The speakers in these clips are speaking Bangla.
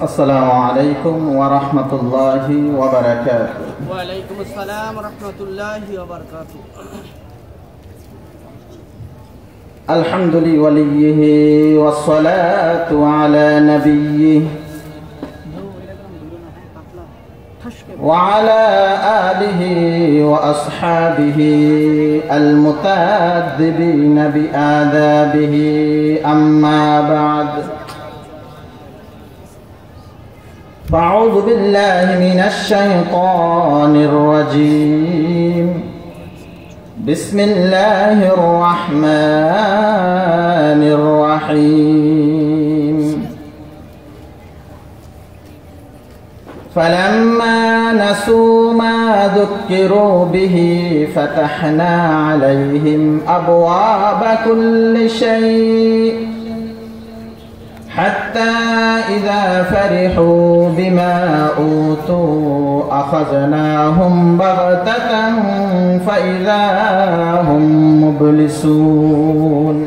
अस्सलामु अलैकुम व रहमतुल्लाहि व बरकातुहू। वालेकुम अस्सलाम व रहमतुल्लाहि व बरकातुहू। अल्हम्दुलिल्लाहि वलिय्यिहि वस्सलातु अला नबिय्यिहि व अला आलिहि व अस्हाबिहि अल-मुतअद्दिबीन बि आदाबिहि अम्मा बअद। फ़अऊज़ु बिल्लाहि मिनश शैतानिर रजीम। बिस्मिल्लाहिर रहमानिर रहीम। फलम्मा नसू मा ज़ुक्किरू बिही फ़तहना अलैहिम अबवाब कुल्लि शै हत्ता इज़ा फ़रिहू बिमा ऊतू अख़ज़नाहुम बग़ततन फ़इज़ा हुम मुब्लिसून।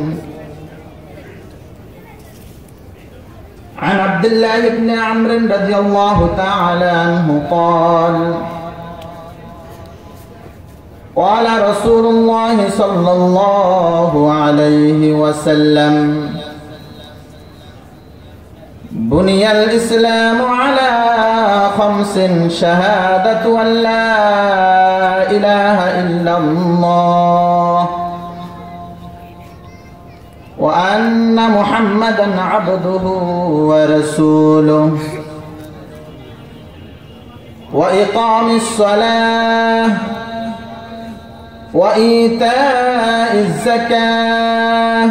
अन अब्दुल्लाह इब्न अम्र रज़ियल्लाहु तआला अन्हु क़ाल क़ाल रसूलुल्लाह सल्लल्लाहु अलैहि वसल्लम बुनियल इस्लामु अला खम्सिन शहादतु अल्ला इलाहा इल्लल्लाह व अन्ना मुहम्मदन अब्दुहु व रसूलुहु व इक़ामिस सलाह व ईताइज़ ज़काह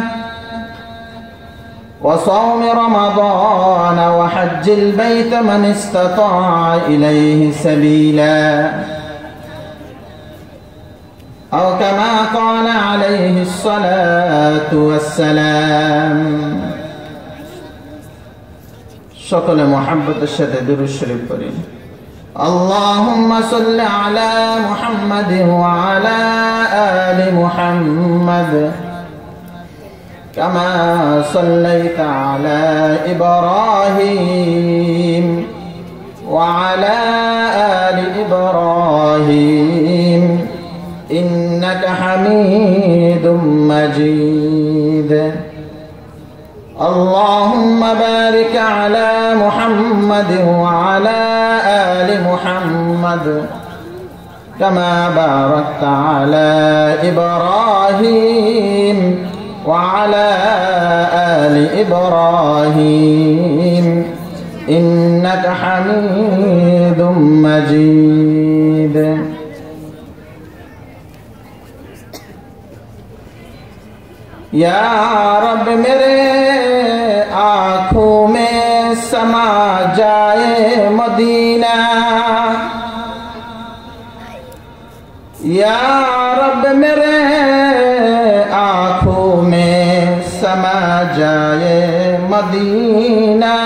व सौम रमज़ान व हज्जिल बैत मन इस्तताअ इलैहि सबीला औ कमा क़ाल अलैहि स्सलातु वस्सलाम। सकले मोहब्बतेर साथे दुरूद शरीफ पढ़ी। अल्लाहुम्मा सल्लि अला मुहम्मद व अला आलि मुहम्मद कमा सल्लैता अला इब्राहीम व अला आलि इब्राहीम इन्नका हमीदुम मजीद। अल्लाहुम्मा बारिक अला मुहम्मद व अला आलि मुहम्मद कमा बारकता अला इब्राहीम व अला आलि इब्राहीम इन्नका हमीदुम मजीद। या रब मेरे आँखों में समा जाए मदीना। या रब मेरे आँखों में समा जाए मदीना।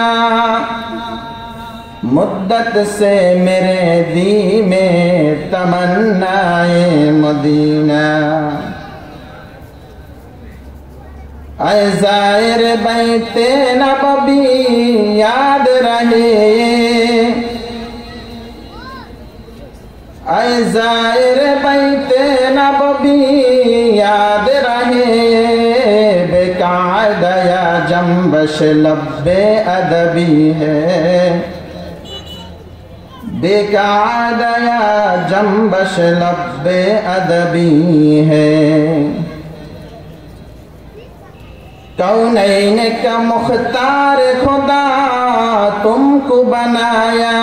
मुद्दत से मेरे दिल में तमन्नाए मदीना। ऐ ज़ाहिर बैते नबवी याद रहे। ऐ ज़ाहिर बैते नबवी याद रहे। बेकायदा या जंबश लब्बे अदबी है। बेकायदा या जंबश लब्बे अदबी है। कौनैन का मुख्तार खुदा तुमको बनाया।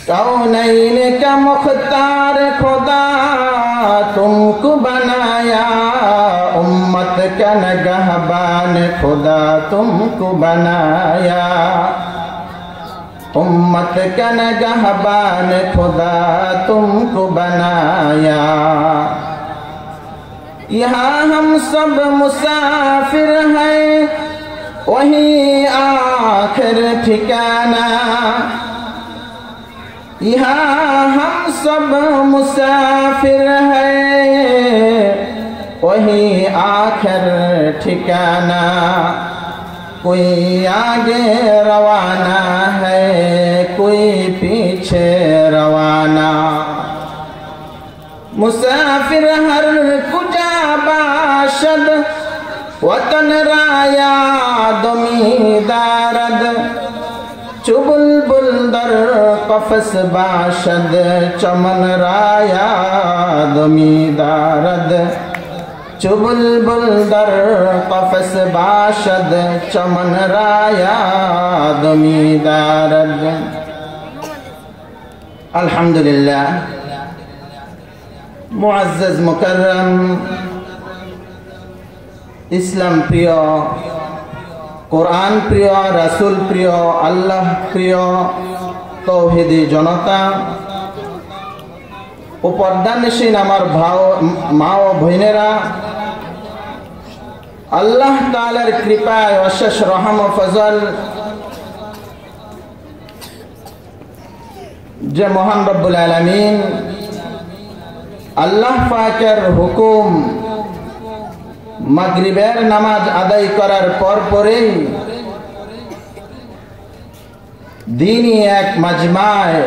कौनैन का मुख्तार खुदा तुमको बनाया। उम्मत का नगहबान खुदा तुमको बनाया। उम्मत का नगहबान खुदा तुमको बनाया। यहाँ हम सब मुसाफिर हैं वही आखिर ठिकाना। यहाँ हम सब मुसाफिर हैं वही आखिर ठिकाना। कोई आगे रवाना है कोई पीछे रवाना मुसाफिर हर कुजा बाशद वतन राया दमीदारद चुबुलबुल दर कफस बाशद चमन राया दमीदारद चुबुलबुल दर कफस बाशद चमन राया दमीदारद। अल्हम्दुलिल्लाह मुअज़्ज़ज़ मुकर्रम इस्लाम प्रिय কোরআন প্রিয় রাসূল প্রিয় আল্লাহ প্রিয় তৌহিদি জনতা ও পর্দানিশীন আমার মা ও বোনেরা, আল্লাহ তাআলার কৃপায় অশেষ রহম ও ফজল যে মহান রব্বুল আলামিন আল্লাহ পাকের হুকুম মাগরিবের নামাজ আদায় করার পরেই দ্বীনি এক মাজমায়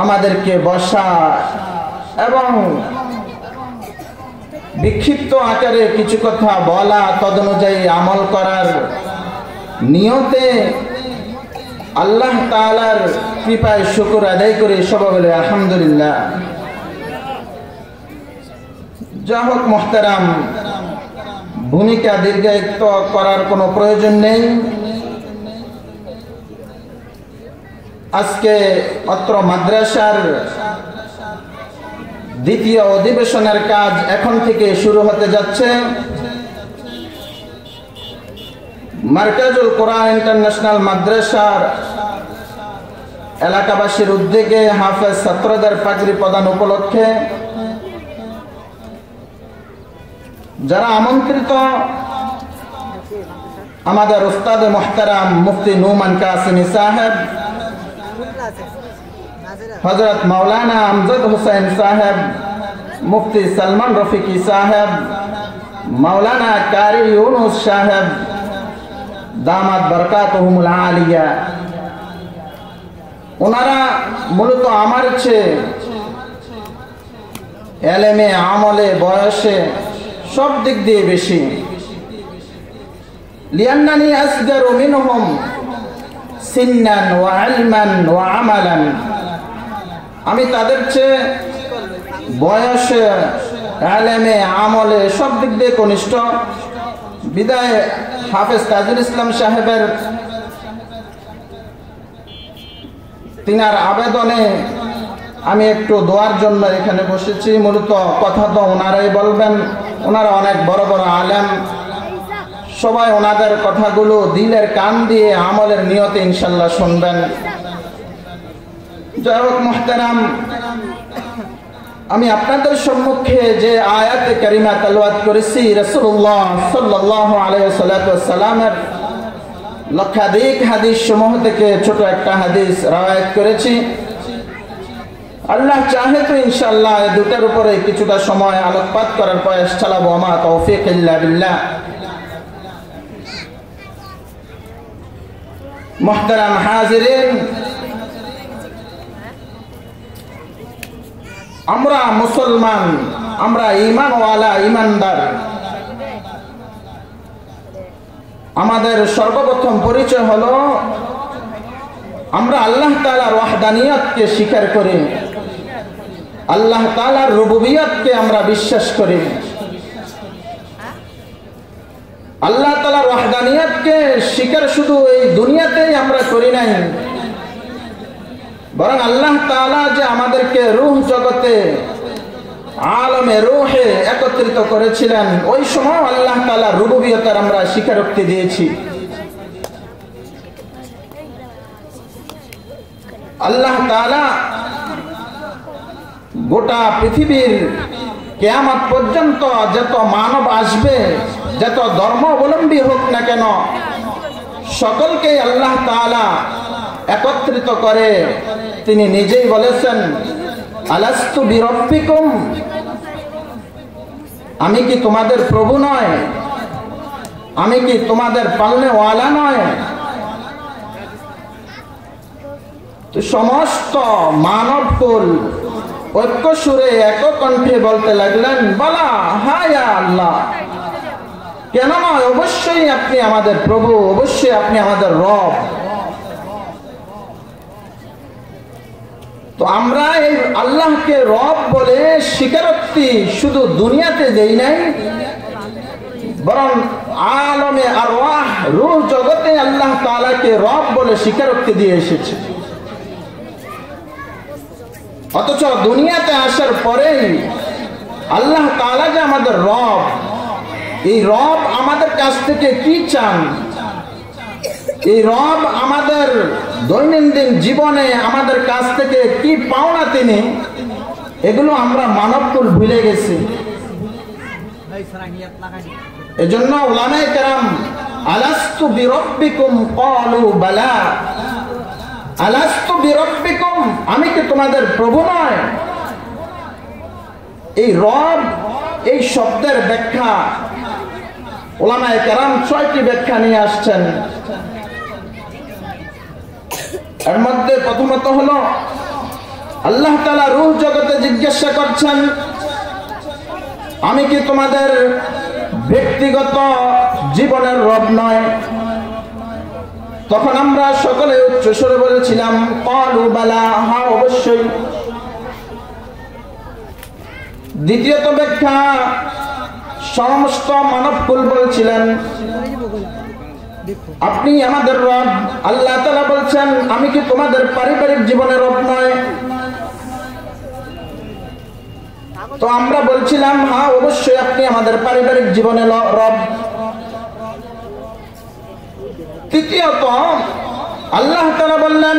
আমাদেরকে বসা এবং বিক্ষিপ্ত আকারে কিছু কথা বলা তদনুযায়ী আমল করার নিয়তে আল্লাহ তাআলার কৃপায় শুকর আদায় করে সবাই বলে আলহামদুলিল্লাহ। যা হোক মুহতারাম, ভূমিকা দীর্ঘায়িত করার কোনো প্রয়োজন নেই। আজকে অত্র মাদ্রাসার দ্বিতীয় অধিবেশনের কাজ এখন থেকে শুরু হতে যাচ্ছে। মার্কাজুল কোরআন ইন্টারন্যাশনাল মাদ্রাসার এলাকাবাসীর উদ্যোগে হাফেজ ছাত্রদের পাগড়ি প্রদান উপলক্ষে যারা আমন্ত্রিত, আমাদের উস্তাদ মুহতারাম মুফতি নুমান কাসিমি সাহেব, হযরত মাওলানা আমজাদ হুসাইন সাহেব, মুফতি সালমান রফিকি সাহেব, মাওলানা কারি ইউনুস সাহেব দামাত বরকাতুহুমুল আলিয়া, ওনারা মূলত আমার চেয়ে এলেমে আমলে বয়সে সব দিক দিয়ে বেশি। লিআন্নানি আসগারু মিনহুম সিন্নান ওয়া ইলমান ওয়া আমালান, আমি তাদের চেয়ে বয়সে ইলমে আমলে সব দিক দিয়ে কনিষ্ঠ। বিদায় হাফেজ তাজুল ইসলাম সাহেবের তিনার আবেদনে আমি একটু দোয়ার জন্য এখানে বসেছি। মূলত কথা তো ওনারাই বলবেন, ওনারা অনেক বড় বড় আলেম, সবাই ওনাদের কথাগুলো দিলের কান দিয়ে আমলের নিয়তে ইনশাল্লাহ শুনবেন। যাই হোক মুহতারাম, আমি আপনাদের সম্মুখে যে আয়াতে কারিমা তেলাওয়াত করেছি রাসূলুল্লাহ সাল্লাল্লাহু আলাইহি ওয়াসাল্লামের লক্ষাধিক হাদিস সমূহ থেকে ছোট একটা হাদিস রওয়ায়াত করেছি। আল্লাহ চাহে তো ইনশাআল্লাহ এই দুটার উপরে কিছুটা সময় আলোকপাত করার প্রয়াস চালাবো। আমা তৌফিক ইল্লা বিল্লাহ। মুহতারাম হাজিরিন, আমরা মুসলমান, আমরা ঈমানওয়ালা, ঈমানদার। আমাদের সর্বপ্রথম পরিচয় হলো আমরা আল্লাহ তাআলার ওয়াহদানিয়তকে স্বীকার করি, আল্লাহ তাআলার রুবুবিয়তকে আমরা বিশ্বাস করি। আল্লাহ তাআলার ওয়াহদানিয়তকে স্বীকার শুধু এই দুনিয়াতেই আমরা করি নাই, বরং আল্লাহ তাআলা যে আমাদেরকে রূহ জগতে আলমে রূহে একত্রিত করেছিলেন, ওই সময় আল্লাহ তাআলার রুবুবিয়তের আমরা স্বীকারোক্তি দিয়েছি। আল্লাহ তাআলা গোটা পৃথিবীর কিয়ামত পর্যন্ত যত মানব আসবে, যত ধর্মাবলম্বী হোক না কেন, সকলকে আল্লাহ তাআলা একত্রিত করে তিনি নিজেই বলেছেন, আলাস্তু বিরব্বিকুম, আমি কি তোমাদের প্রভু নয়? আমি কি তোমাদের পালনেওয়ালা নয়? তো সমস্ত মানবকুল ঐক্য সুরে এক কণ্ঠে বলতে লাগলেন, বলা হায় আল্লাহ, কেন নয়, অবশ্যই আপনি আমাদের প্রভু, অবশ্যই আপনি আমাদের রব। তো আমরা এই আল্লাহকে রব বলে স্বীকারোক্তি শুধু দুনিয়াতে দেই নাই, বরং আলমে আরওয়াহ রূহ জগতে আল্লাহ তাআলাকে রব বলে স্বীকারোক্তি দিয়ে এসেছে। অথচ দুনিয়াতে আসার পরেই আল্লাহ তাআলা যে আমাদের রব, এই রব আমাদের কাছ থেকে কি চান, এই রব আমাদের দৈনন্দিন জীবনে আমাদের কাছ থেকে কি পাওনা তিনি, এগুলো আমরা মানবকুল ভুলে গেছি। এজন্য উলামায়ে কেরাম আলাস্তু বিরব্বিকুম ক্বালু বালা, আলাস্তু বিরব্বিকুম, আমি কি তোমাদের প্রভু নয়? এই রব, এই শব্দের ব্যাখ্যা উলামায়ে কেরাম ৬টি ব্যাখ্যা নিয়ে আসছেন। এর মধ্যে প্রথমত হলো আল্লাহ তাআলা রূহ জগতে জিজ্ঞাসা করছেন, আমি কি তোমাদের ব্যক্তিগত জীবনের রব নয়? তখন আমরা সকলে উচ্চ স্বরে বলেছিলাম ক্বালু বালা, হ্যাঁ অবশ্যই। দ্বিতীয়ত ব্যাখ্যা, সমস্ত মানবকুল বলছিলেন আপনি আমাদের রব। আল্লাহ তাআলা বলছেন, আমি কি তোমাদের পারিবারিক জীবনের রব নয়? তো আমরা বলছিলাম হ্যাঁ অবশ্যই আপনি আমাদের পারিবারিক জীবনের রব। তৃতীয়ত আল্লাহ তাআলা বললেন,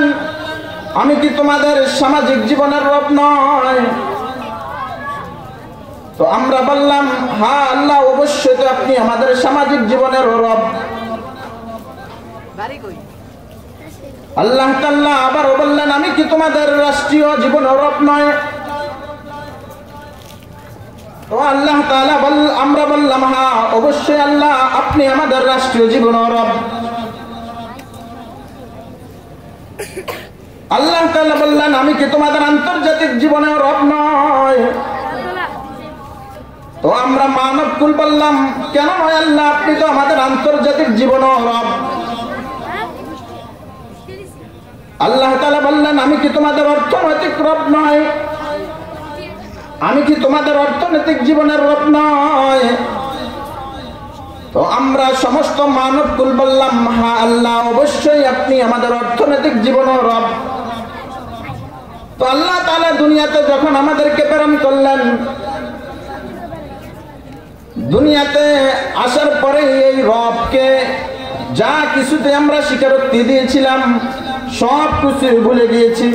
আমি কি তোমাদের সামাজিক জীবনের রব নয়? তো আমরা বললাম হ্যাঁ আল্লাহ অবশ্যই, তো আপনি আমাদের সামাজিক জীবনের রব। আল্লাহ তাআলা আবার বললেন, আমি কি তোমাদের রাষ্ট্রীয় জীবনের রব নয়? তো আল্লাহ তাআলা আমরা বললাম হ্যাঁ অবশ্যই আল্লাহ আপনি আমাদের রাষ্ট্রীয় জীবনের রব। আল্লাহ তাআলা বললেন, আমি কি তোমাদের আন্তর্জাতিক জীবনের রব নয়? তো আমরা মানবকুল বললাম, কেন নয় আল্লাহ, আপনি তো আমাদের আন্তর্জাতিক জীবনের রব। আল্লাহ তাআলা বললেন, আমি কি তোমাদের অর্থনৈতিক রব নয়? আমি কি তোমাদের অর্থনৈতিক জীবনের রব নয়? তো আমরা সমস্ত মানবকুল বললাম হ্যাঁ আল্লাহ অবশ্যই আপনি আমাদের অর্থনৈতিক জীবনের রব। তো আল্লাহ তাআলা দুনিয়াতে যখন আমাদেরকে প্রেরণ করলেন, দুনিয়াতে আসার পরে এই রবকে যা কিছুতে আমরা স্বীকারোক্তি দিয়েছিলাম সব কিছু ভুলে গিয়েছি,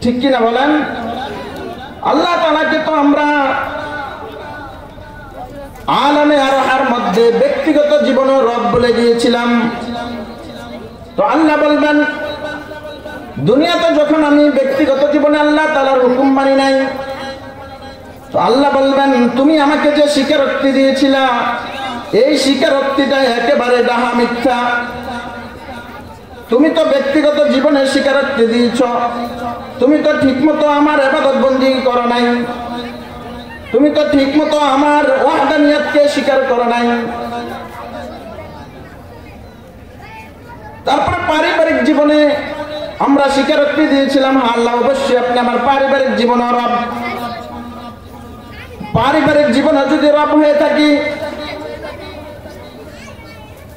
ঠিক কিনা বলেন? আল্লাহ তাআলাকে তো আমরা আলামে আরওয়াহের মধ্যে ব্যক্তিগত জীবনের রব বলে গিয়েছিলাম। তো আল্লাহ বলবেন, দুনিয়াতে যখন আমি ব্যক্তিগত জীবনে আল্লাহ তাআলার হুকুম মানি নাই, তো আল্লাহ বলবেন তুমি আমাকে যে স্বীকারোক্তি দিয়েছিলা এই স্বীকারোক্তিটা একেবারে ডাহা মিথ্যা। তুমি তো ব্যক্তিগত জীবনে স্বীকারোক্তি দিয়েছ, তুমি তো ঠিকমতো আমার ইবাদত বন্দেগী করো নাই, তুমি তো ঠিকমতো আমার ওয়াহদানিয়তকে স্বীকার করো নাই। তারপরে পারিবারিক জীবনে আমরা স্বীকারোক্তি দিয়েছিলাম আল্লাহ অবশ্যই আপনি আমার পারিবারিক জীবনের রব। পারিবারিক জীবনে যদি রব হয়ে থাকি,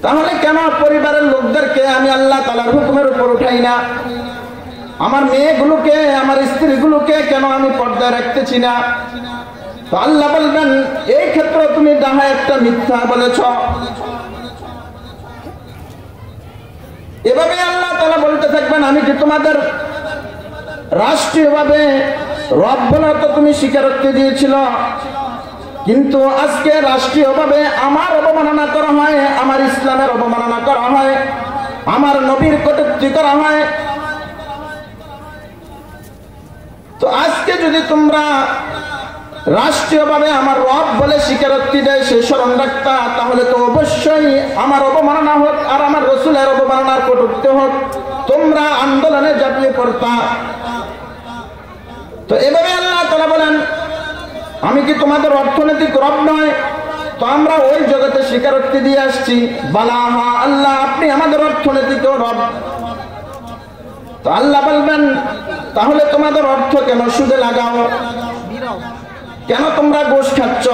তাহলে কেন পরিবারের লোকদেরকে আমি আল্লাহ তাআলার হুকুমের উপর উঠাই না? আমার মেয়েগুলোকে, আমার স্ত্রীগুলোকে কেন আমি পর্দায় রাখতেছি না? তো আল্লাহ বলবেন এই ক্ষেত্রে তুমি ডাহা একটা মিথ্যা বলেছ। এভাবে আল্লাহ তাআলা বলতে থাকবেন, আমি কি তোমাদের রাষ্ট্রীয়ভাবে রব বলে তো তুমি স্বীকারোক্তি দিয়েছিল, কিন্তু আজকে রাষ্ট্রীয়ভাবে আমার অবমাননা করা হয়, আমার ইসলামের অবমাননা করা হয়, আমার নবীর কটূক্তি করা হয়। তো আজকে যদি তোমরা রাষ্ট্রীয়ভাবে আমার রব বলে স্বীকারোক্তি দেয়, সে স্মরণ রাখতা, তাহলে তো অবশ্যই আমার অবমাননা হোক আর আমার রসুলের অবমাননার কটূক্তি হোক, তোমরা আন্দোলনে ঝাঁপিয়ে পড়তা। তো এভাবে আল্লাহ তাআলা বলেন, আমি কি তোমাদের অর্থনৈতিক রব নয়? তো আমরা ওই জগতে স্বীকারোক্তি দিয়ে আসছি, বালাহা আল্লাহ আপনি আমাদের অর্থনৈতিক রব। তো আল্লাহ বলবেন, তাহলে তোমাদের অর্থ কেন সুদে লাগাও? কেন তোমরা ঘুষ খাচ্ছ?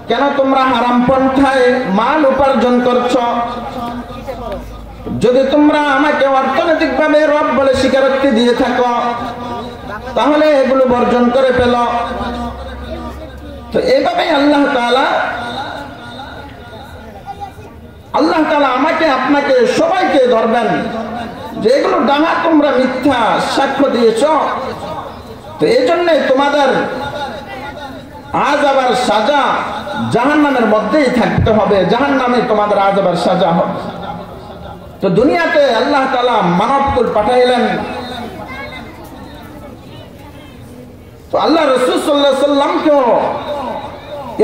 কেন তোমরা হারাম পন্থায় মাল উপার্জন করছ? যদি তোমরা আমাকে অর্থনৈতিকভাবে রব বলে স্বীকারোক্তি দিয়ে থাকো, তাহলে এগুলো বর্জন করে ফেল। তো এইভাবে আল্লাহ তাআলা আমাকে আপনাকে সবাইকে ধরবেন যে এগুলো ডাহা, তোমরা মিথ্যা সাক্ষ্য দিয়েছ। তো এই জন্যে তোমাদের আযাব আর সাজা জাহান্নামের মধ্যেই থাকতে হবে, জাহান্নামে তোমাদের আযাব আর সাজা হবে। তো দুনিয়াতে আল্লাহ তাআলা মানবকুল পাঠাইলেন, তো আল্লাহ রাসূল সাল্লাল্লাহু আলাইহি সাল্লামকেও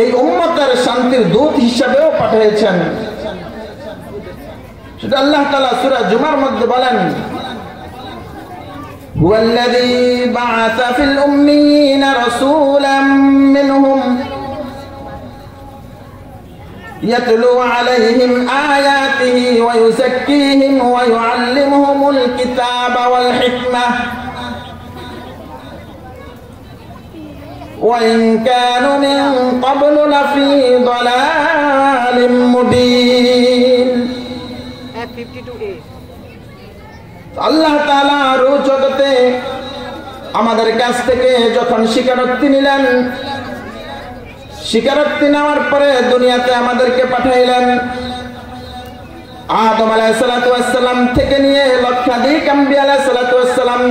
এই উম্মতের শান্তির দূত হিসেবেও পাঠিয়েছেন। সেটা আল্লাহ তাআলা সূরা জুমার মধ্যে বলেন, হুয়াল্লাযী বা'আসা ফিল উম্মিয়িনা রাসূলাম মিনহুম ইয়াতলু আলাইহিম আয়াতিহি ওয়া ইউযাক্কিহিম ওয়া ইউআল্লিমুহুমুল কিতাবা ওয়াল হিকমাহ وإن كانوا من قبل لفي ضلال مبين। আল্লাহ তাআলা আরো জগতে আমাদের কাছ থেকে যখন স্বীকারোক্তি নিলেন, স্বীকারোক্তি নেওয়ার পরে দুনিয়াতে আমাদেরকে পাঠাইলেন। আদম আলাইহিস সালাতু ওয়াস সালাম থেকে নিয়ে লক্ষাধিক আম্বিয়া আলাইহিস সালাতু ওয়াস সালাম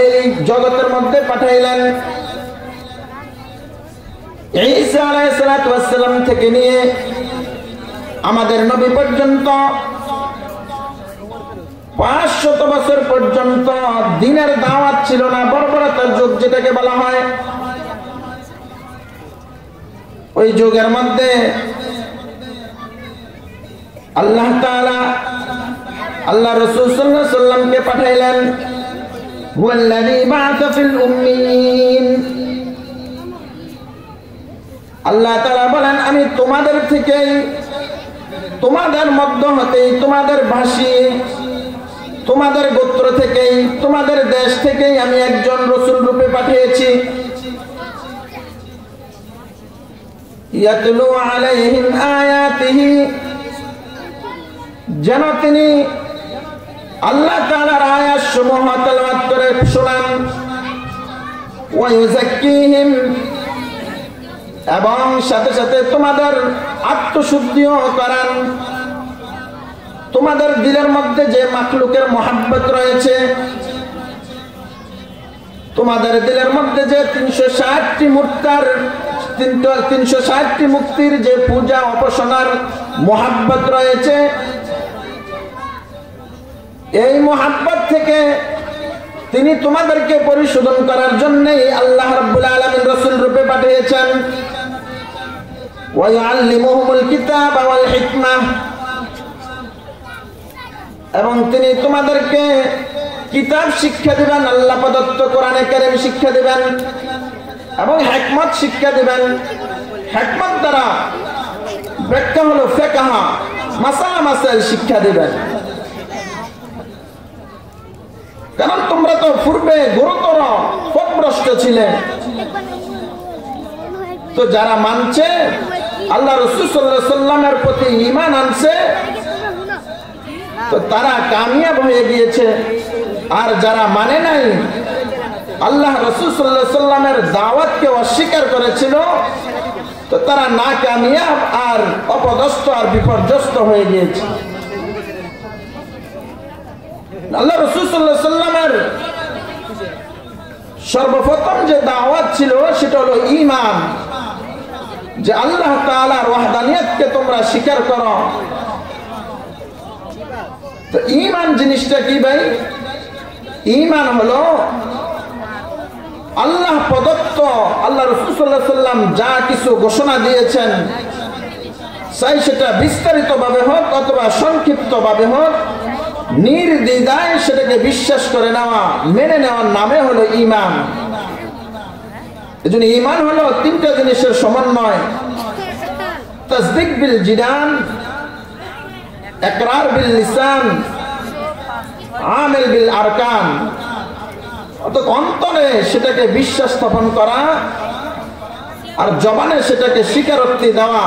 এই জগতের মধ্যে পাঠাইলেন। ঈসা আলাইহিস সালাতু ওয়াস সালাম থেকে নিয়ে আমাদের নবী পর্যন্ত 500 বছর পর্যন্ত দ্বীনের দাওয়াত ছিল না, বর্বরতার যুগ যেটাকে বলা হয়। ওই যুগের মধ্যে আল্লাহ তাআলা আল্লাহ রাসূল সাল্লাল্লাহু আলাইহি সাল্লামকে পাঠাইলেন। হুয়াল্লাযী বা'আসা ফিল উম্মিয়িন, আল্লাহ তাআলা বলেন, আমি তোমাদের থেকেই, তোমাদের মধ্য হতেই, তোমাদের ভাষী, তোমাদের গোত্র থেকেই, তোমাদের দেশ থেকেই আমি একজন রাসূল রূপে পাঠিয়েছি। ইয়াতলু আলাইহিম আয়াতিহি, যেন তিনি আল্লাহ তাআলার আয়াতসমূহ তেলাওয়াত করে শোনান। ওয়া ইউযাক্কিহিম, এবং সাথে সাথে তোমাদের আত্মশুদ্ধিও করান। তোমাদের দিলের মধ্যে যে মাখলুকের মহাব্বত রয়েছে, তোমাদের দিলের মধ্যে যে 360টি মুক্তির যে পূজা উপাসনার মহাব্বত রয়েছে, এই মহাব্বত থেকে তিনি তোমাদেরকে পরিশোধন করার জন্যই আল্লাহ রাব্বুল আলামিন রাসূল রূপে পাঠিয়েছেন। ওয়া ইউআল্লিমুহুমুল কিতাবা ওয়াল হিকমাহ, এবং তিনি তোমাদেরকে কিতাব শিক্ষা দিবেন, আল্লাহ প্রদত্ত কোরআনে কারীম শিক্ষা দিবেন এবং হিকমত শিক্ষা দিবেন। হিকমত দ্বারা ব্যাখ্যা হলো ফিকহ, মাসালা মাসাইল শিক্ষা দিবেন। কারণ তোমরা তো পূর্বে গুরুতর পথভ্রষ্ট ছিলে। তো যারা মানছে, আল্লাহ রাসূল সাল্লাল্লাহু আলাইহি সাল্লামের প্রতি ঈমান আনছে, তো তারা কামিয়াব হয়ে গিয়েছে। আর যারা মানে নাই, আল্লাহ রাসূল সাল্লাল্লাহু আলাইহি সাল্লামের দাওয়াতকে অস্বীকার করেছিল, তো তারা না কামিয়াব আর অপদস্থ আর বিপর্যস্ত হয়ে গিয়েছে। আল্লাহ রাসূল সাল্লাল্লাহু আলাইহি সাল্লামের সর্বপ্রথম যে দাওয়াত ছিল সেটা হলো ঈমান, যে আল্লাহ তাআলার ওয়াহদানিয়তকে তোমরা স্বীকার করো। তো ঈমান জিনিসটা কি ভাই? ঈমান হলো আল্লাহ প্রদত্ত আল্লাহ রাসূল সাল্লাল্লাহু আলাইহি ওয়াসাল্লাম যা কিছু ঘোষণা দিয়েছেন, চাই সেটা বিস্তারিতভাবে হোক অথবা সংক্ষিপ্তভাবে হোক, নির্দ্বিধায় সেটাকে বিশ্বাস করে নেওয়া, মেনে নেওয়ার নামে হলো ঈমান। এজন্য ঈমান হলো তিনটা জিনিসের সমন্বয়: তাসদীক বিল জিনান, ইকরার বিল লিসান, আমাল বিল আরকান। অর্থাৎ অন্তরে সেটাকে বিশ্বাস স্থাপন করা আর জবানে সেটাকে স্বীকারোক্তি দেওয়া।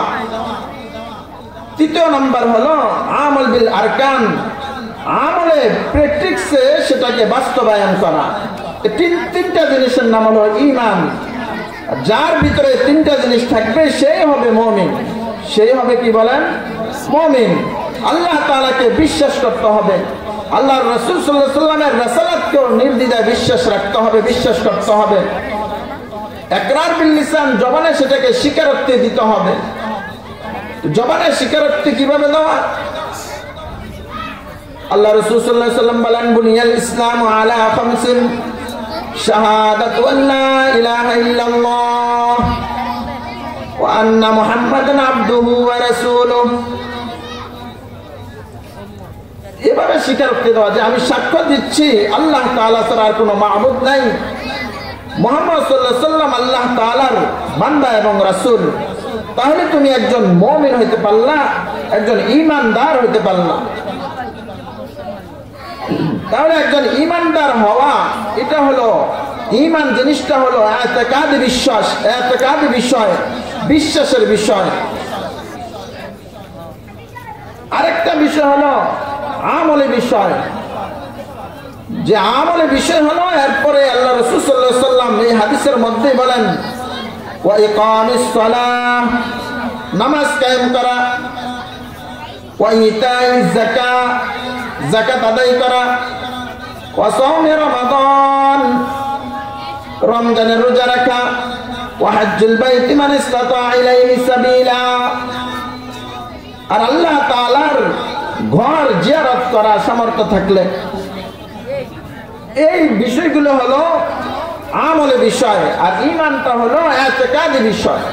তৃতীয় নাম্বার হলো আমাল বিল আরকান, আমলে প্র্যাকটিসে সেটাকে বাস্তবায়ন করা। এই তিনটা জিনিসের নাম হলো ঈমান। যার ভিতরে তিনটা জিনিস থাকবে সেই হবে মুমিন। সেই হবে কি বলেন? মুমিন। আল্লাহ তাআলাকে বিশ্বাস করতে হবে, আল্লাহর রাসূল সাল্লাল্লাহু আলাইহি ওয়াসাল্লামের রাসালাতকেও নির্দ্বিধায় বিশ্বাস রাখতে হবে, বিশ্বাস করতে হবে। ইকরার বিল লিসান, জবানে সেটাকে স্বীকারোক্তি দিতে হবে। জবানে স্বীকারোক্তি কিভাবে দেওয়া? আল্লাহ রাসূল সাল্লাল্লাহু আলাইহি ওয়াসাল্লাম বলেন, বুনিয়াল ইসলামু আলা খামসিন, শাহাদাতু আল্লা ইলাহা ইল্লাল্লাহ ওয়া আন্না মুহাম্মাদান আবদুহু ওয়া রাসূলুহু। এভাবে স্বীকারোক্তি দেওয়া যে আমি সাক্ষ্য দিচ্ছি আল্লাহ তাআলা ছাড়া আর কোনো মাবুদ নাই, মুহাম্মদ সাল্লাল্লাহু আলাইহি ওয়াসাল্লাম আল্লাহ তাআলার বান্দা এবং রাসূল। তাহলে তুমি একজন মুমিন হইতে পারলা, একজন ঈমানদার হইতে পারলা। তাহলে একজন ঈমানদার হওয়া, এটা হলো ঈমান। জিনিসটা হলো ইতিকাদি বিশ্বাস, ইতিকাদি বিষয়, বিশ্বাসের বিষয়। আরেকটা বিষয় হলো আমলে বিষয়, যে আমলে বিষয় হলো এরপরে আল্লাহ রাসূল সাল্লাল্লাহু আলাইহি ওয়াসাল্লাম এই হাদিসের মধ্যে বলেন, ওয়া ইকামিস সালাহ, নামাজ কায়েম করা, ওয়া ইতাইজ যাকাত, যাকাত আদায় করা, ওয়া সাওমি রমাদান, রমজানের রোজা রাখা, ওয়া হজ্জুল বাইতি মান ইসতাতা ইলাইহি সাবিলা, আর আল্লাহ তাআলার ঘর জিয়ারত করা সামর্থ্য থাকলে। এই বিষয়গুলো হলো আমলে বিষয়, আর ঈমানটা হলো ইতিকাদি বিষয়।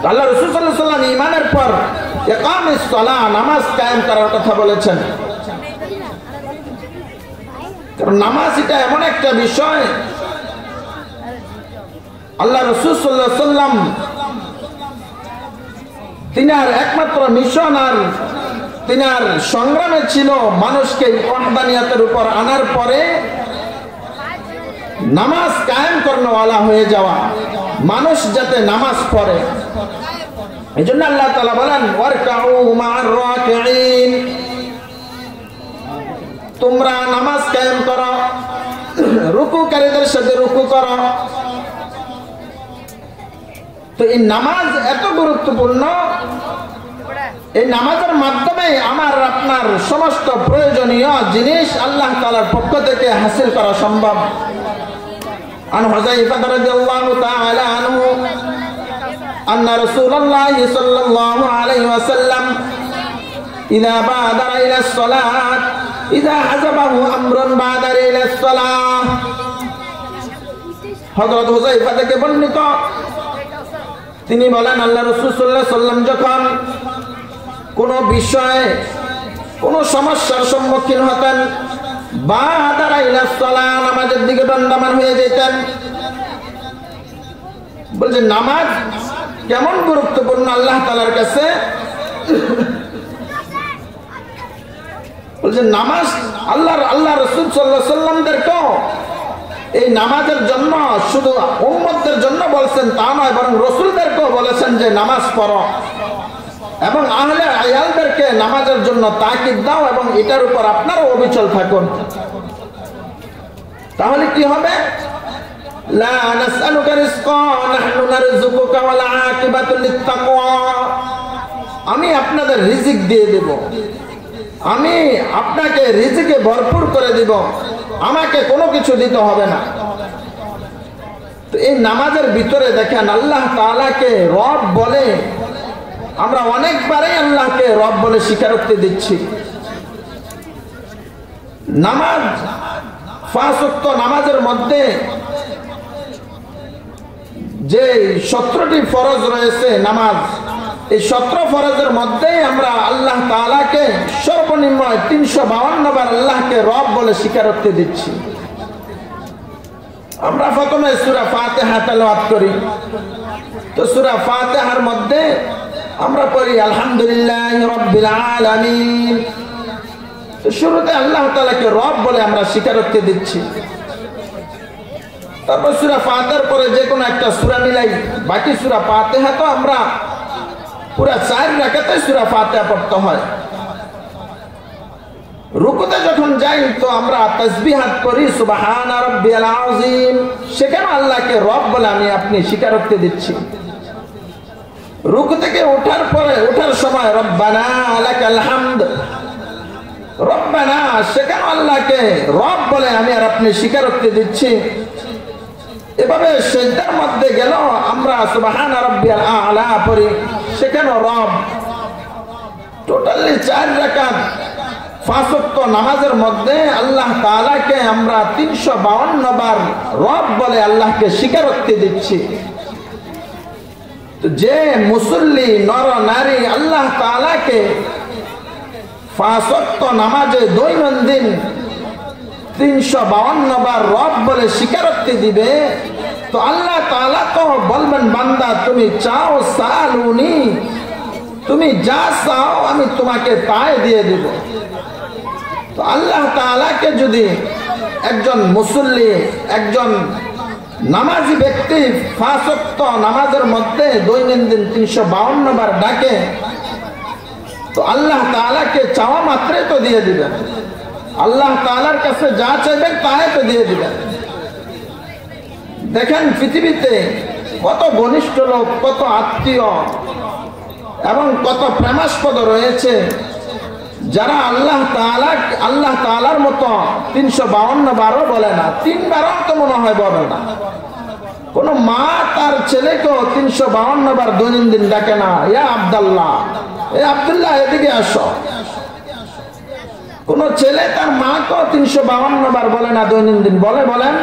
আল্লাহ রাসূল সাল্লাল্লাহু আলাইহি ওয়াসাল্লাম ঈমানের পর ইকামিস সালাহ, নামাজ কায়েম করার কথা বলেছেন। কারণ নামাজ এটা এমন একটা বিষয়, আল্লাহ রাসূল সাল্লাল্লাহু আলাইহি ওয়াসাল্লাম তিনার একমাত্র মিশন আর তিনার সংগ্রামে ছিল মানুষকে ওয়াহদানিয়াতের উপর আনার পরে নামাজ কায়েম করনেওয়ালা হয়ে যাওয়া, মানুষ যাতে নামাজ পড়ে। এই জন্য আল্লাহ তাআলা বলেন, ওয়ারকাউ মা'আর রাকিঈন, তোমরা নামাজ কায়েম করো, রুকুকারীদের সাথে রুকু করো। তো এই নামাজ এত গুরুত্বপূর্ণ, এই নামাজের মাধ্যমে আমার আপনার সমস্ত প্রয়োজনীয় জিনিস আল্লাহ তাআলার পক্ষ থেকে হাসিল করা সম্ভব। আন হুযায়ফা রাদিয়াল্লাহু তাআলা আনহু আন্না রাসূলুল্লাহ সাল্লাল্লাহু আলাইহি ওয়াসাল্লাম ইযা বাদারা ইলা সালাত ইযা হাযাবাহু আমরুন বাদারা ইলা সালাহ। হযরত হুযায়ফা থেকে বর্ণিত, তিনি বলেন আল্লাহ রাসূল সাল্লাল্লাহু আলাইহি ওয়াসাল্লাম যখন কোন বিষয়ে কোন সমস্যার সম্মুখীন হতেন, বাদারা ইলা সালাহ, নামাজের দিকে দণ্ডায়মান হয়ে যেতেন। বলছে নামাজ কেমন গুরুত্বপূর্ণ আল্লাহ তাআলার কাছে। বলছে নামাজ আল্লাহ রাসূল সাল্লাল্লাহু আলাইহি ওয়াসাল্লামদেরকেও এই নামাজের জন্য শুধু উম্মতদের জন্য বলছেন তা নয়, বরং রাসূলদেরকেও বলেছেন যে নামাজ পড়ো, এবং আহলে আয়ালদেরকে নামাজের জন্য তাকিদ দাও, এবং এটার উপর আপনারা অবিচল থাকুন। তাহলে কি হবে? লা নাসআলুকা রিজকা নাহনু নারযুকুকা ওয়াল আকিবাতু লিত্তাকওয়া, আমি আপনাদের রিজিক দিয়ে দেব, আমি আপনাকে রিজিকে ভরপুর করে দিব, আমাকে কোনো কিছু দিতে হবে না। তো এই নামাজের ভিতরে দেখেন আল্লাহ তাআলাকে রব বলে, আমরা অনেকবারই আল্লাহকে রব বলে স্বীকারোক্তি দিচ্ছি। নামাজ, পাঁচ ওয়াক্ত নামাজের মধ্যে যে 17টি ফরজ রয়েছে নামাজ, এই 17 ফরজের মধ্যেই আমরা আল্লাহ তাআলাকে সর্বনিম্ন 352 বার আল্লাহকে রব বলে স্বীকারোক্তি দিচ্ছি। আমরা প্রথমে সূরা ফাতিহা তেলাওয়াত করি, তো সূরা ফাতিহার মধ্যে আমরা পড়ি আলহামদুলিল্লাহি রাব্বিল আলামিন। তো শুরুতে আল্লাহ তাআলাকে রব বলে আমরা স্বীকারোক্তি দিচ্ছি। তারপর সূরা ফাতিহার পরে যে কোনো একটা সূরা মিলাই, বাকি সূরা ফাতিহা তো আমরা পুরা 4 রাকাতে সূরা ফাতিহা পড়তে হয়। রুকুতে যখন যাই তো আমরা তাসবিহাত করি সুবহানা রাব্বিয়াল আযীম, সেখানে আল্লাহকে রব বলে আমি আপনি স্বীকারোক্তি দিচ্ছি। রুকু থেকে ওঠার সময় রব্বানা লাকাল হামদ, রব্বানা, সেখানে আল্লাহকে রব বলে আমি আর আপনি স্বীকারোক্তি দিচ্ছি। এভাবে সিজদার মধ্যে গেল আমরা সুবহানা রাব্বিয়াল আ'লা পড়ি, সেখানে রব। টোটালি 4 রাকাত 5 ওয়াক্ত নামাজের মধ্যে আল্লাহ তাআলাকে আমরা 352 বার রব বলে আল্লাহকে স্বীকারোক্তি দিচ্ছি। তো যে মুসল্লি নর নারী আল্লাহ তাআলাকে 5 ওয়াক্ত নামাজে দৈনন্দিন 352 বার রব বলে স্বীকারোক্তি দিবে, তো আল্লাহ তাআলা তো বলবেন বান্দা তুমি চাও সালুনি, তুমি যা চাও আমি তোমাকে তাই দিয়ে দিব। তো আল্লাহ তাআলাকে যদি একজন মুসল্লি, একজন নামাজি ব্যক্তি 5 ওয়াক্ত নামাজের মধ্যে দৈনন্দিন 352 বার ডাকে, তো আল্লাহ তাআলাকে চাওয়া মাত্রই তো দিয়ে দিবেন। আল্লাহ তাআলার কাছে যা চাইবেন তাই তো দিয়ে দিবেন। দেখেন পৃথিবীতে কত ঘনিষ্ঠ লোক, কত আত্মীয় এবং কত প্রেমাস্পদ রয়েছে যারা আল্লাহ তাআলার মতো 352 বারও বলে না, 3 বারও তো মনে হয় বলে না। কোন মা তার ছেলেকেও 352 বার দৈনন্দিন ডাকে না, ইয়া আব্দুল্লাহ, এ আব্দুল্লাহ এদিকে আসো। কোন ছেলে তার মাকেও 352 বার বলে না দৈনন্দিন, বলেন?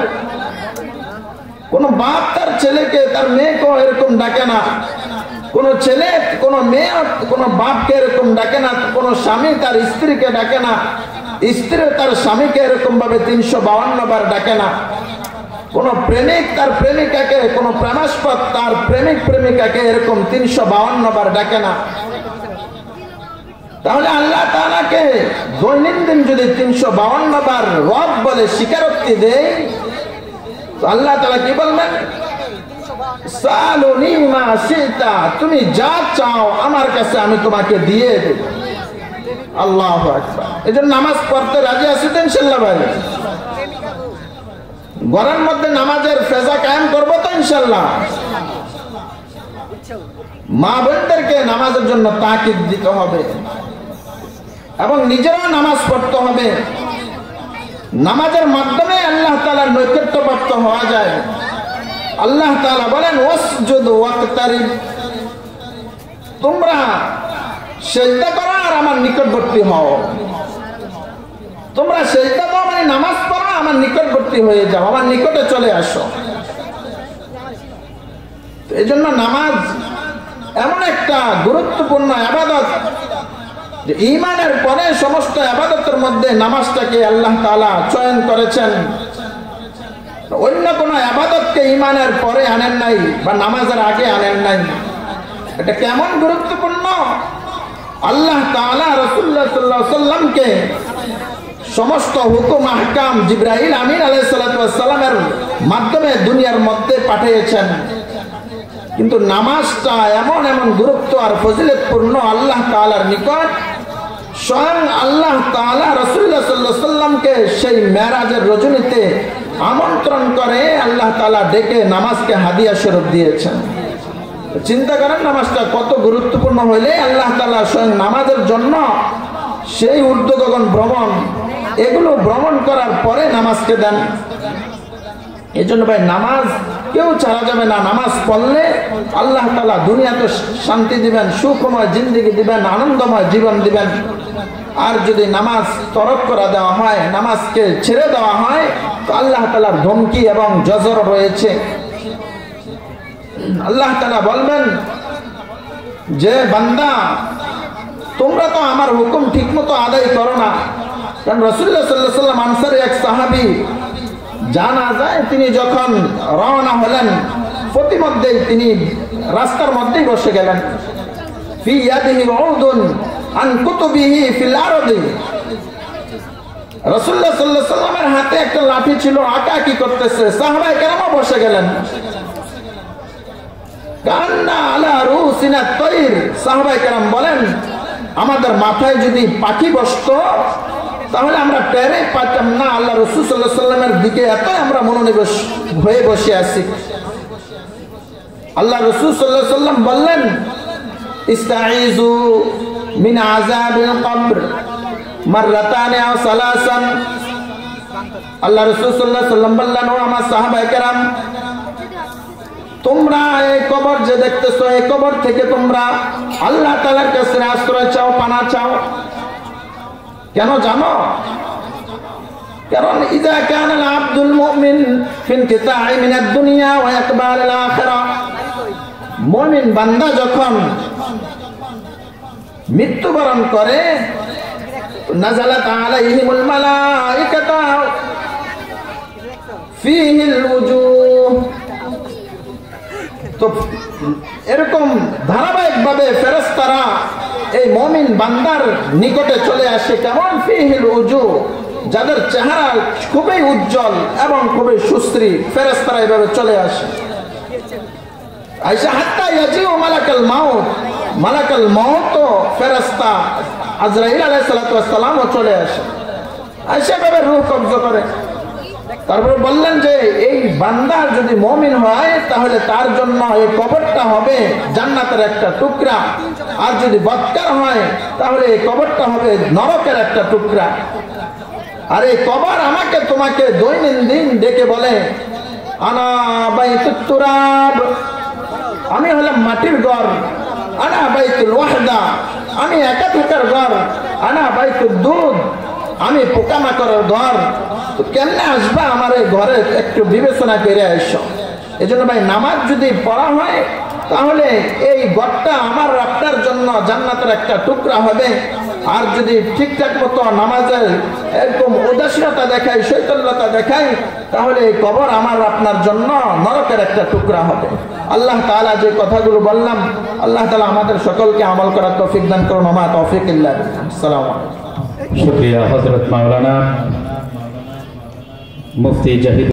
কোন বাপ তার ছেলেকে, তার মেয়েকেও এরকম ডাকে না। কোন ছেলে, কোন মেয়ে, কোন বাপকে এরকম ডাকে না। কোন স্বামী তার স্ত্রীকে ডাকে না, স্ত্রী তার স্বামীকে এরকম ভাবে 352 বার ডাকে না। কোন প্রেমিক তার প্রেমিকাকে, কোন প্রেমাস্পদ তার প্রেমিকাকে এরকম 352 বার ডাকে না। তাহলে আল্লাহ তাআলাকে দৈনন্দিন যদি 352 বার রব বলে স্বীকারোক্তি দেয়, তো আল্লাহ তাআলা কি বলবেন? সালুনি মা শিতা, তুমি যা চাও আমার কাছে আমি তোমাকে দিয়ে দেব। আল্লাহু আকবার। এজন্য নামাজ পড়তে রাজি আছেন তো ইনশাআল্লাহ ভাই? ঘরের মধ্যে নামাজের ফেজা কায়েম করব তো ইনশাআল্লাহ। মা বোনদেরকে নামাজের জন্য তাকিদ দিতে হবে এবং নিজেরাও নামাজ পড়তে হবে। নামাজের মাধ্যমে আল্লাহ তাআলার নৈকট্যপ্রাপ্ত হওয়া যায়। আল্লাহ তাআলা বলেন ওয়াসজুদ ওয়াক্তারিব, তোমরা সিজদা করো আর আমার নিকটবর্তী হও। তোমরা সিজদা দাও মানে নামাজ পড়ো, আমার নিকটবর্তী হয়ে যাও, আমার নিকটে চলে আসো। এজন্য নামাজ এমন একটা গুরুত্বপূর্ণ ইবাদত যে ঈমানের পরে সমস্ত ইবাদতের মধ্যে নামাজটাকে আল্লাহ তাআলা চয়ন করেছেন। অন্য কোন ইবাদতকে ঈমানের পরে আনেন নাই বা নামাজের আগে আনেন নাই। এটা কেমন গুরুত্বপূর্ণ! আল্লাহ তাআলা রাসূলুল্লাহ সাল্লাল্লাহু আলাইহি ওয়াসাল্লামকে সমস্ত হুকুম আহকাম জিবরাইল আমিন আলাইহিস সালাতু ওয়াস সালামের মাধ্যমে দুনিয়ার মধ্যে পাঠিয়েছেন, কিন্তু নামাজটা এমন গুরুত্ব আর ফজিলতপূর্ণ আল্লাহ তাআলার নিকট। স্বয়ং আল্লাহ তাআলা রাসূলুল্লাহ সাল্লাল্লাহু আলাইহি ওয়াসাল্লামকে সেই মেরাজের রজনীতে আমন্ত্রণ করে আল্লাহ তাআলা ডেকে নামাজকে হাদিয়া স্বরূপ দিয়েছেন। চিন্তা করেন নামাজটা কত গুরুত্বপূর্ণ হইলে আল্লাহ তাআলা স্বয়ং নামাজের জন্য সেই ঊর্ধ্ব গগন ভ্রমণ, এগুলো ভ্রমণ করার পরে নামাজকে দেন। এই জন্য ভাই নামাজ কেউ ছাড়া যাবে না। নামাজ পড়লে আল্লাহ তাআলা দুনিয়াতে শান্তি দিবেন, সুখময় জিন্দেগি দিবেন, আনন্দময় জীবন দিবেন। আর যদি নামাজ তরক করে দেওয়া হয়, নামাজকে ছেড়ে দেওয়া হয়, তো আল্লাহ তাআলার ধমকি এবং জজর রয়েছে। আল্লাহ তাআলা বলবেন যে বান্দা তোমরা তো আমার হুকুম ঠিকমতো আদায় করো না। কারণ রাসূলুল্লাহ সাল্লাল্লাহু আলাইহি ওয়াসাল্লাম আনসারী এক সাহাবী জানা যায় তিনি যখন রওনা হলেন প্রতিমধ্যেই তিনি রাস্তার মধ্যেই বসে গেলেন। ফি ইয়াদিহি উদুন আন কুতুবিহি ফিল আরদি, রাসূলুল্লাহ সাল্লাল্লাহু আলাইহি ওয়াসাল্লামের হাতে একটা লাঠি ছিল, আঁকাআঁকি করতেছে। সাহাবায়ে কেরামও বসে গেলেন। কান্না আলা রুসিনা তাইর, সাহাবায়ে কেরাম বলেন আমাদের মাথায় যদি পাখি বসতো তাহলে আমরা টেরে পাইতাম না আল্লাহ রাসূল সাল্লাল্লাহু আলাইহি ওয়াসাল্লামের দিকে এত আমরা মনোনিবেশ হয়ে বসে আছি। আল্লাহ রাসূল সাল্লাল্লাহু আলাইহি ওয়াসাল্লাম বললেন ইস্তাইযু মিন আযাবিল কবর মাররাতান আও সালাসান। আল্লাহ রাসূল সাল্লাল্লাহু আলাইহি ওয়াসাল্লাম বললেন ও আমার সাহাবায়ে কেরাম তোমরা এই কবর যে দেখতেছো এই কবর থেকে তোমরা আল্লাহ তাআলার কাছে আশ্রয় চাও, পানা চাও। কেন জানো? কারণ ইযা কানা আল আবদুল মুমিন ফি ইনকিতাই মিনাদ দুনিয়া ওয়া ইকবাল আল আখিরাহ, মুমিন বান্দা যখন মৃত্যুবরণ করে নাযালাত আলাইহিমুল মালাইকাতু ফীহিল ওয়ুজুহ, তো এরকম ধারাবাহিকভাবে ফেরেশতারা এই মুমিন বান্দার নিকটে চলে আসে। কেমন? ফীহিল ওয়ুজুহ, যাদের চেহারা খুবই উজ্জ্বল এবং খুবই সুশ্রী, ফেরেশতারা এভাবে চলে আসে। আয়েশা হাত্তা ইয়াজিউ মালাকুল মাউত, মালাকুল মাউত ফেরেশতা আজরাইল আলাইহিস সালাতু ওয়াস সালামও চলে আসে। আয়েশা এভাবে রূহ কবজা করে। তারপর বললেন যে এই বান্দা যদি মুমিন হয় তাহলে তার জন্য এই কবরটা হবে জান্নাতের একটা টুকরা, আর যদি বদকার হয় তাহলে এই কবরটা হবে নরকের একটা টুকরা। আর এই কবর আমাকে তোমাকে দৈনন্দিন ডেকে বলে আনা বাইতুত তুরাব, আমি হলাম মাটির ঘর। আনা বাইতুল ওয়াহদা, আমি একা থাকার ঘর। আনা বাইতুদ দুদ, আমি পোকামাকড়ের ঘর। তো কেমনে আসবা আমার এই ঘরে, একটু বিবেচনা করে আসো। এই জন্য ভাই নামাজ যদি পড়া হয় তাহলে এই ঘরটা আমার আপনার জন্য জান্নাতের একটা টুকরা হবে। আর যদি ঠিকঠাক মতো নামাজের এরকম উদাসীনতা দেখায়, শৈথল্যতা দেখায়, তাহলে এই কবর আমার আপনার জন্য নরকের একটা টুকরা হবে। আল্লাহ তাআলা যে কথাগুলো বললাম আল্লাহ তাআলা আমাদের সকলকে আমল করার তৌফিক দান করুন। ওয়া মা তৌফিক ইল্লা বিল্লাহ। আসসালামু আলাইকুম। शुक्रिया हजरत मौलाना मुफ्ती जहीद।